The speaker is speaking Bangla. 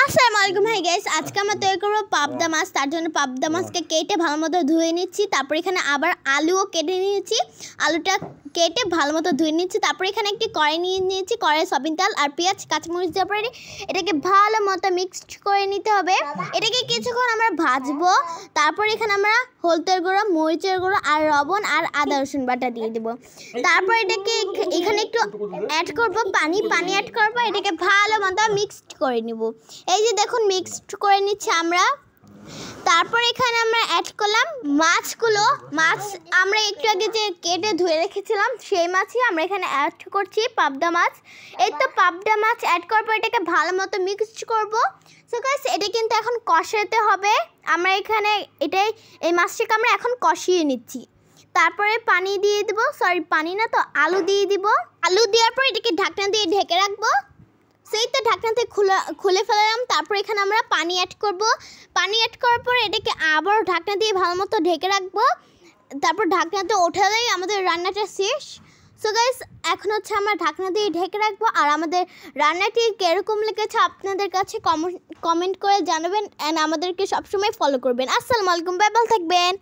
আসসালামু আলাইকুম। হাই গাইস, আজকে আমরা তৈরি করব পাবদা মাছ। তার জন্য পাবদা মাছকে কেটে ভালো মতো ধুয়ে নিচ্ছি। তারপর এখানে আবার আলুও কেটে নিয়েছি, আলুটা কেটে ভালো মতো ধুয়ে নিচ্ছি। তারপর এখানে একটি কড়াই নিয়ে নিয়েছি, কড়াই সয়াবিন তেল আর পেঁয়াজ কাঁচামরিচ দেওয়ার পরে এটাকে ভালো মতো মিক্সড করে নিতে হবে। এটাকে কিছুক্ষণ আমরা ভাজবো। তারপর এখানে আমরা হলুদের গুঁড়ো, মরিচের গুঁড়ো আর লবণ আর আদা রসুন বাটা দিয়ে দেবো। তারপর এটাকে এখানে একটু অ্যাড করব পানি অ্যাড করবো। এটাকে ভালো মতো মিক্সড করে নিব। এই যে দেখুন মিক্সড করে নিচ্ছি আমরা। তারপর এখানে আমরা অ্যাড করলাম মাছগুলো। মাছ আমরা একটু আগে যে কেটে ধুয়ে রেখেছিলাম সেই মাছই আমরা এখানে অ্যাড করছি, পাবদা মাছ। এই তো পাবদা মাছ অ্যাড করার পর এটাকে ভালো মতো মিক্সড করব। সো গাইস, এটা কিন্তু এখন কষাতে হবে। আমরা এখানে এই মাছটাকে আমরা এখন কষিয়ে নিচ্ছি। তারপরে পানি দিয়ে দেবো, পানি না তো আলু দিয়ে দিব। আলু দেওয়ার পর এটাকে ঢাকনা দিয়ে ঢেকে রাখবো। সেই তো ঢাকনাতে খুলে ফেলাম। তারপর এখানে আমরা পানি অ্যাড করব। পানি অ্যাড করার পর এটাকে আবার ঢাকনা দিয়ে ভালো মতো ঢেকে রাখবো। তারপর ঢাকনাতে ওঠালেই আমাদের রান্নাটা শেষ। সো গাইস, এখন হচ্ছে আমরা ঢাকনা দিয়ে ঢেকে রাখবো। আর আমাদের রান্নাটি কীরকম লেগেছে আপনাদের কাছে কমেন্ট করে জানাবেন। অ্যান্ড আমাদেরকে সবসময় ফলো করবেন। আসসালামু আলাইকুম, ভালো থাকবেন।